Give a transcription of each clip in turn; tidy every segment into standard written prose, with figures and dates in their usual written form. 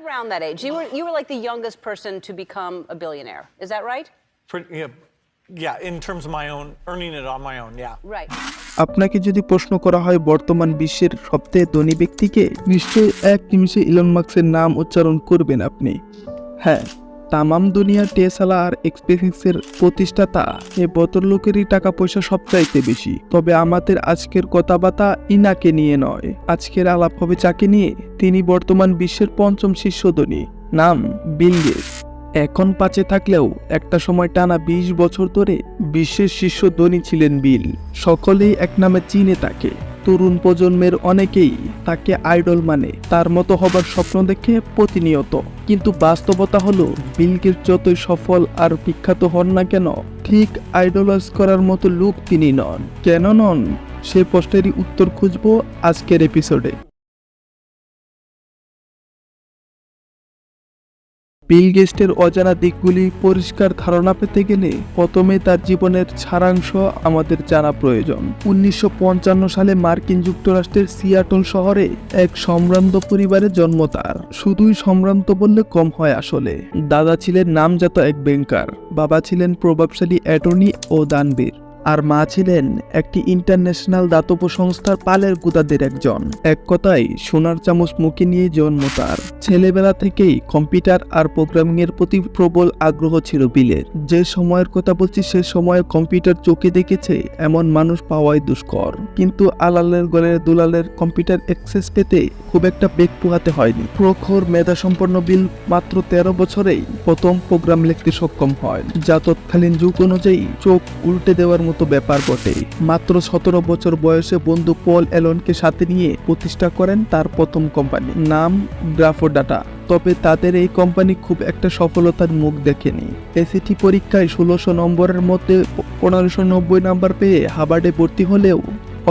around that age. You were like the youngest person to become a billionaire. Is that right? Yeah, in terms of my own, earning it on my own, yeah. Right. আপনাকে যদি প্রশ্ন করা হয় বর্তমান বিশ্বের সবচেয়ে ধনী ব্যক্তিকে, নিশ্চয়ই এক নিমিষে ইলন মাস্কের নাম উচ্চারণ করবেন আপনি। হ্যাঁ, তামাম দুনিয়ার টেসলা আর এক্সপেসের প্রতিষ্ঠাতা এ ভদ্রলোকেরই টাকা পয়সা সবচাইতে বেশি। তবে আমাদের আজকের কথাবার্তা ইনাকে নিয়ে নয়, আজকের আলাপ হবে যাকে নিয়ে। তিনি বর্তমান বিশ্বের পঞ্চম শীর্ষ ধনী, নাম বিল গেটস। এখন পাচে থাকলেও একটা সময় টানা 20 বছর ধরে বিশ্বের শীর্ষ ধনী ছিলেন বিল। সকলেই এক নামে চিনে তাকে। তরুণ প্রজন্মের অনেকেই তাকে আইডল মানে, তার মতো হবার স্বপ্ন দেখে প্রতিনিয়ত। কিন্তু বাস্তবতা হলো বিল গেটস যতই সফল আর বিখ্যাত হন না কেন, ঠিক আইডলাইজ করার মতো লোক তিনি নন। কেন নন, সে প্রশ্নেরই উত্তর খুঁজব আজকের এপিসোডে। বিল গেটসের অজানা দিকগুলি পরিষ্কার ধারণা পেতে গেলে প্রথমে তার জীবনের সারাংশ আমাদের জানা প্রয়োজন। 1955 সালে মার্কিন যুক্তরাষ্ট্রের সিয়াটল শহরে এক সম্ভ্রান্ত পরিবারে জন্ম তার। শুধুই সম্ভ্রান্ত বললে কম হয় আসলে। দাদা ছিলেন নামজাত এক ব্যাংকার, বাবা ছিলেন প্রভাবশালী অ্যাটর্নি ও দানবীর, আর মা ছিলেন একটি ইন্টারন্যাশনাল দাতব্য সংস্থার পালের গুদাদের একজন। এক কথায় সোনার চামচ মুখে নিয়ে জন্ম তার। ছেলেবেলা থেকেই কম্পিউটার আর প্রোগ্রামিং এর প্রতি প্রবল আগ্রহ ছিল বিলের। যে সময়ের কথা বলছি সে সময়ে কম্পিউটার চোখে দেখেছে এমন মানুষ পাওয়াই দুষ্কর। কিন্তু আলালের গলের দুলালের কম্পিউটার অ্যাক্সেস পেতে খুব একটা বেগ পোহাতে হয়নি। প্রখর মেধা সম্পন্ন বিল মাত্র 13 বছরেই প্রথম প্রোগ্রাম লিখতে সক্ষম হয়, যা তৎকালীন যুগ অনুযায়ী চোখ উল্টে দেওয়ার মতো ব্যাপার বটে। মাত্র 17 বছর বয়সে বন্ধু পল অ্যালনকে সাথে নিয়ে প্রতিষ্ঠা করেন তার প্রথম কোম্পানি, নাম গ্রাফোডাটা। তবে তাদের এই কোম্পানি খুব একটা সফলতার মুখ দেখেনি। এসএটি পরীক্ষায় 1600 নম্বরের মধ্যে 1590 নাম্বার পেয়ে হার্ভার্ডে ভর্তি হলেও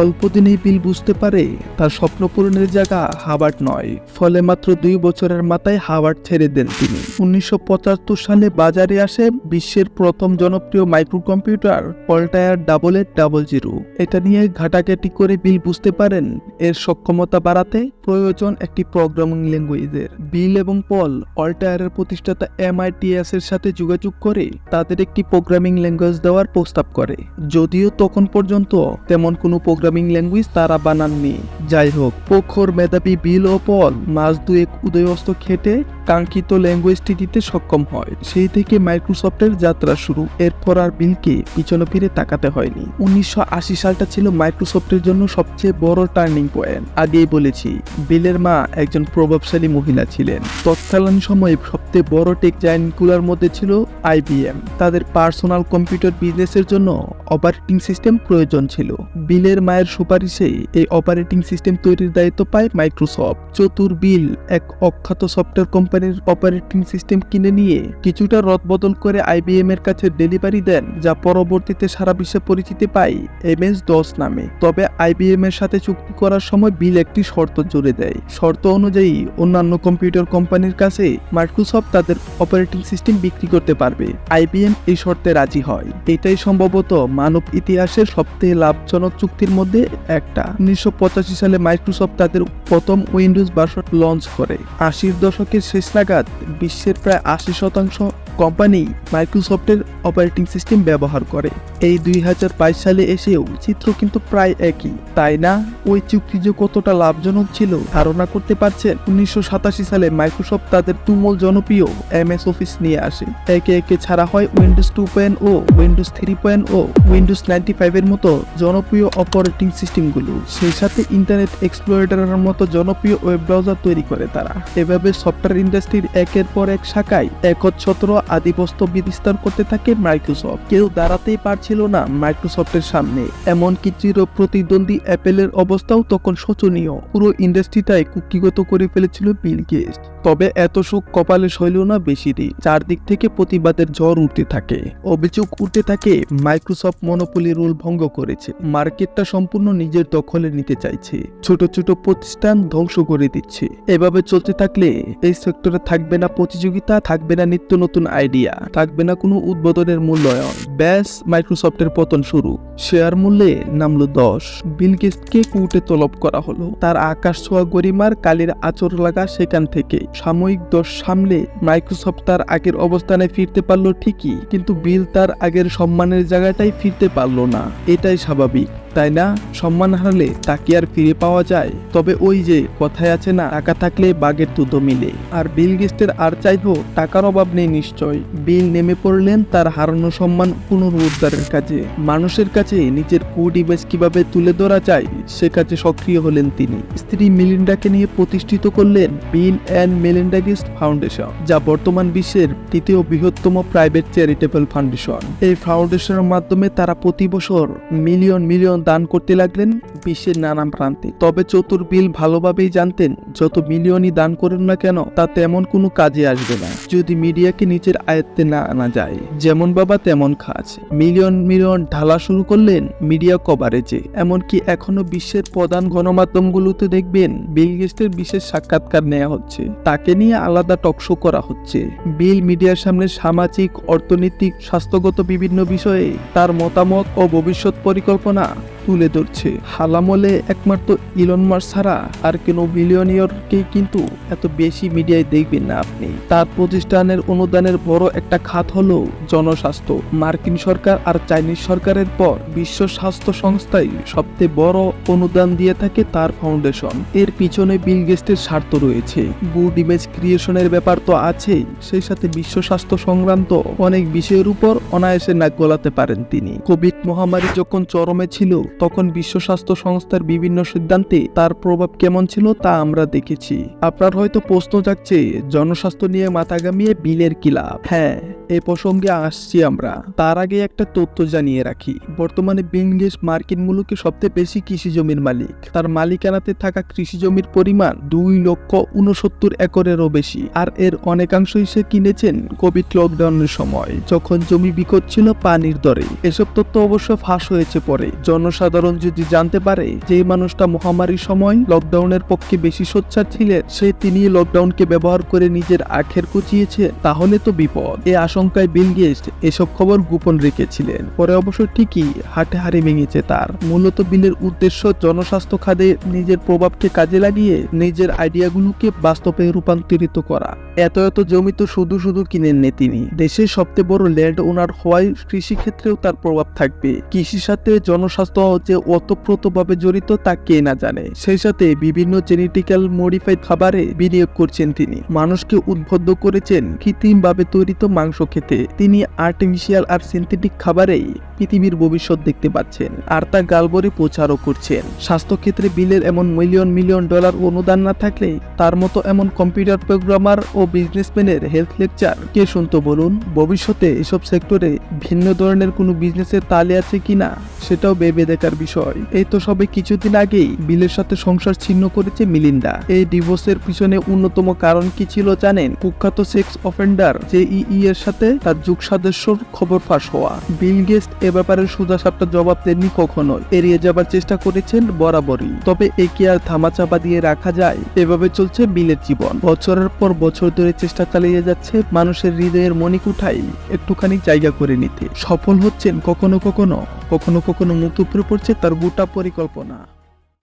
অল্প দিনেই বিল বুঝতে পারে তার স্বপ্ন পূরণের জায়গা হার্ভার্ড নয়। ফলে মাত্র 2 বছরের মাথায় হার্ভার্ড ছেড়ে দেন তিনি। 1975 সালে বাজারে আসে বিশ্বের প্রথম জনপ্রিয় মাইক্রো কম্পিউটার অল্টায়ার 8800। এটা নিয়ে ঘাটাঘাটি করে বিল বুঝতে পারেন এর সক্ষমতা বাড়াতে প্রয়োজন একটি প্রোগ্রামিং ল্যাঙ্গুয়েজের। বিল এবং পল অল্টায়ারের প্রতিষ্ঠাতা MITS এর সাথে যোগাযোগ করে তাদের একটি প্রোগ্রামিং ল্যাঙ্গুয়েজ দেওয়ার প্রস্তাব করে, যদিও তখন পর্যন্ত তেমন কোনো প্রোগ্রামিং ল্যাঙ্গুয়েজ তারা বানাননি। যাই হোক, প্রখর মেধাবী বিল ও পল মাস দুয়েক উদয়স্ত খেটে কাঙ্ক্ষিত ল্যাঙ্গুয়েজটি দিতে সক্ষম হয়। সেই থেকে মাইক্রোসফটের যাত্রা শুরু। এরপর আর বিলকে পিছনে ফিরে তাকাতে হয়নি। 1980 সালটা ছিল মাইক্রোসফটের জন্য সবচেয়ে বড় টার্নিং পয়েন্ট। আগেই বলেছি, বিলের মা একজন প্রভাবশালী মহিলা ছিলেন। তৎকালীন সময়ে সবচেয়ে বড় টেক জায়ান্টগুলোর মধ্যে ছিল IBM। তাদের পার্সোনাল কম্পিউটার বিজনেসের জন্য অপারেটিং সিস্টেম প্রয়োজন ছিল। বিলের মায়ের সুপারিশে এই অপারেটিং সিস্টেম তৈরির দায়িত্ব পায় মাইক্রোসফট। চতুর বিল এক অখ্যাত সফটওয়্যার কোম্পানির অপারেটিং সিস্টেম কিনে নিয়ে কিছুটা রদবদল করে IBM এর কাছে ডেলিভারি দেন, যা পরবর্তীতে সারা বিশ্বে পরিচিতি পায় MS-DOS নামে। তবে IBM এর সাথে চুক্তি করার সময় বিল একটি শর্ত জুড়ে দেয়। শর্ত অনুযায়ী অন্যান্য কম্পিউটার কোম্পানির কাছে মাইক্রোসফট তাদের অপারেটিং সিস্টেম বিক্রি করতে পারবে। IBM এই শর্তে রাজি হয়। এটাই সম্ভবত মানব ইতিহাসের সবচেয়ে লাভজনক চুক্তির মধ্যে একটা। 1985 সালে মাইক্রোসফট তাদের প্রথম উইন্ডোজ ভার্সন লঞ্চ করে। 80-র দশকের শেষ নাগাদ বিশ্বের প্রায় 80% কোম্পানি মাইক্রোসফটের অপারেটিং সিস্টেম ব্যবহার করে। এই 2022 সালে এসেও চিত্র কিন্তু প্রায় একই, তাই না? ওই চুক্তি যে কতটা লাভজনক ছিল ধারণা করতে পারছেন? 1987 সালে মাইক্রোসফট তাদের তুমুল জনপ্রিয় MS অফিস নিয়ে আসে। একে একে ছাড়া হয় উইন্ডোজ 2.0, উইন্ডোজ 3.0, উইন্ডোজ 95 এর মতো জনপ্রিয় অপারেটিং সিস্টেমগুলো। সেই সাথে ইন্টারনেট এক্সপ্লোরেটরের মতো জনপ্রিয় ওয়েব ব্রাউজার তৈরি করে তারা। এভাবে সফটওয়্যার ইন্ডাস্ট্রির একের পর এক শাখায় একচ্ছত্র আধিপত্য বিস্তার করতে থাকে মাইক্রোসফট। কেউ দাঁড়াতেই পারছিল না মাইক্রোসফটের সামনে। এমনকি চির প্রতিদ্বন্দ্বী অ্যাপেলের অবস্থাও তখন শোচনীয়। পুরো ইন্ডাস্ট্রিটাই কুক্ষিগত করে ফেলেছিল বিল গেটস। তবে এত সুখ কপালে সইল না বেশি দিন। চারদিক থেকে প্রতিবাদের ঝড় উঠতে থাকে। অভিযোগ উঠতে থাকে মাইক্রোসফট মনোপলি রুল ভঙ্গ করেছে, মার্কেটটা সম্পূর্ণ নিজের দখলে নিতে চাইছে, ছোট ছোট প্রতিষ্ঠান ধ্বংস করে দিচ্ছে। এভাবে চলতে থাকলে এই সেক্টরে থাকবে না প্রতিযোগিতা, থাকবে না নিত্য নতুন আইডিয়া, থাকবে না কোনো উদ্বোধনের মূল্যায়ন। ব্যাস মাইক্রোসফটের পতন শুরু। শেয়ার মূল্যে নামলো 10। বিল গেটসকে কোর্টে তলব করা হলো। তার আকাশ ছোঁয়া গরিমার কালির আঁচড় লাগা সেখান থেকে। সাময়িক দোষ সামলে মাইক্রোসফট তার আগের অবস্থানে ফিরতে পারলো ঠিকই, কিন্তু বিল তার আগের সম্মানের জায়গাটাই ফিরতে পারলো না। এটাই স্বাভাবিক, তাই না? সম্মান হারালে তাকে আর ফিরে পাওয়া যায়? তবে ওই যে কথায় আছে না, টাকা থাকলে বাঘের দুধও মিলে। আর বিল গেটসের আর চাইতো টাকার অভাব নেই নিশ্চয়। বিল নেমে পড়লেন তার হারানো সম্মান পুনরুদ্ধারের কাজে। মানুষের কাছে নিজের কোড ইমেজ কিভাবে তুলে ধরা যায় সে কাজে সক্রিয় হলেন তিনি। স্ত্রী মেলিন্ডাকে নিয়ে প্রতিষ্ঠিত করলেন Bill and Melinda Gates foundation, যা বর্তমান বিশ্বের তৃতীয় বৃহত্তম প্রাইভেট চ্যারিটেবল ফাউন্ডেশন। এই ফাউন্ডেশনের মাধ্যমে তারা প্রতি বছর মিলিয়ন মিলিয়ন দান করতে লাগলেন বিশ্বের নানান প্রান্তে। তবে চতুর বিল ভালোভাবেই জানতেন, যত মিলিয়নই দান করেন না কেন তা তেমন কোনো কাজে আসবে না যদি মিডিয়াকে নিজের আয়ত্তে না আনা যায়। যেমন বাবা তেমন কাজ। মিলিয়ন মিলিয়ন ঢালা শুরু করলেন মিডিয়া কভারেজে। এমনকি এখনো বিশ্বের প্রধান গণমাধ্যমগুলোতে দেখবেন বিল গেটসের বিশেষ সাক্ষাৎকার নেওয়া হচ্ছে, তাকে নিয়ে আলাদা টকশো করা হচ্ছে। বিল মিডিয়ার সামনে সামাজিক, অর্থনৈতিক, স্বাস্থ্যগত বিভিন্ন বিষয়ে তার মতামত ও ভবিষ্যৎ পরিকল্পনা তুলে ধরছে। হালামলে একমাত্র ইলন মাস্ক ছাড়া আর কোনো বিলিয়নিয়রকে কিন্তু এত বেশি মিডিয়ায় দেখবেন না আপনি। তার প্রতিষ্ঠানের অনুদানের বড় একটা খাত হলো জনস্বাস্থ্য। মার্কিন সরকার আর চাইনিজ সরকারের পর বিশ্ব স্বাস্থ্য সংস্থাই সবচেয়ে বড় অনুদান দিয়ে থাকে তার ফাউন্ডেশন। এর পিছনে বিল গেটসের স্বার্থ রয়েছে। গুড ইমেজ ক্রিয়েশনের ব্যাপার তো আছেই, সেই সাথে বিশ্ব স্বাস্থ্য সংক্রান্ত অনেক বিষয়ের উপর অনায়াসে নাক গলাতে পারেন তিনি। কোভিড মহামারী যখন চরমে ছিল তখন বিশ্ব স্বাস্থ্য সংস্থার বিভিন্ন সিদ্ধান্তে তার প্রভাব কেমন ছিল তা আমরা দেখেছি। আপনার হয়তো প্রশ্ন জাগছে, জনস্বাস্থ্য নিয়ে মাথা ঘামিয়ে বিলের কি লাভ? হ্যাঁ, এই প্রসঙ্গে আসছি আমরা। তার আগে একটা তথ্য জানিয়ে রাখি। বর্তমানে বিল গেটস মার্কিন মুলুকে সবচেয়ে বেশি কৃষি জমির মালিক। তার মালিকানাতে থাকা কৃষি জমির পরিমাণ 2,69,000 একরেরও বেশি। আর এর অনেকাংশই সে কিনেছেন কোভিড লকডাউনের সময়, যখন জমি বিকট ছিল পানির দরে। এসব তথ্য অবশ্য ফাঁস হয়েছে পরে। জনসাধারণ যদি জানতে পারে যে মানুষটা মহামারীর সময় লকডাউনের পক্ষে বেশি সোচ্চার ছিলেন, তিনি লকডাউনকে ব্যবহার করে নিজের আখের কুচিয়েছে, তাহলে তো বিপদ। এই আশঙ্কায় বিল গেটস এসব খবর গোপন রেখেছিলেন। পরে অবশ্য ঠিকই হাটে হাড়ি ভেঙেছে তার। মূলত বিলের উদ্দেশ্য জনস্বাস্থ্য খাতে নিজের প্রভাবকে কাজে লাগিয়ে নিজের আইডিয়াগুলোকে বাস্তবে রূপান্তরিত করা। এত এত জমি তো শুধু শুধু কিনেননি তিনি। দেশের সবচেয়ে বড় ল্যান্ড ওনার হওয়ায় কৃষি ক্ষেত্রেও তার প্রভাব থাকবে। কৃষির সাথে জনস্বাস্থ্য যে ওতপ্রোতভাবে জড়িত তা কে না জানে। সেই সাথে বিভিন্ন জেনেটিক্যাল মডিফাইড খাবারে বিনিয়োগ করছেন তিনি। মানুষকে উদ্বুদ্ধ করেছেন কৃত্রিমভাবে তৈরিত মাংস খেতে। তিনি আর্টিফিশিয়াল আর সিনথেটিক খাবারেই পৃথিবীর ভবিষ্যৎ দেখতে পাচ্ছেন, আর তা গালবরে প্রচারও করছেন। স্বাস্থ্যক্ষেত্রে বিলের এমন মিলিয়ন মিলিয়ন ডলার অনুদান না থাকলে তার মতো এমন কম্পিউটার প্রোগ্রামার ও বিজনেসম্যানের হেলথ লেকচার কে শুনতো বলুন? ভবিষ্যতে এসব সেক্টরে ভিন্ন ধরনের কোনো বিজনেসের তালে আছে কিনা সেটাও ভেবে দেখার বিষয়। এই তো সবে কিছুদিন আগেই বিলের সাথে সংসার ছিন্ন করেছে মিলিন্ডা। এই ডিভোর্সের পিছনে অন্যতম কারণ কি ছিল জানেন? কুখ্যাত সেক্স অফেন্ডার JEE এর সাথে তার যুগ সাদস্যর খবর ফাঁস হওয়া। বিল গেটস এ ব্যাপারে সোজাসাপটা জবাব দেননি কখনো, এড়িয়ে যাবার চেষ্টা করেছেন বরাবরই। তবে একে আর ধামাচাপা দিয়ে রাখা যায়? এভাবে চলছে বিলের জীবন। বছরের পর বছর ধরে চেষ্টা চালিয়ে যাচ্ছে মানুষের হৃদয়ের মণিকুঠাই একটুখানি জায়গা করে নিতে। সফল হচ্ছেন কখনো কখনো, কখনো কখনো মুখ উপরে পড়ছে তার গোটা পরিকল্পনা।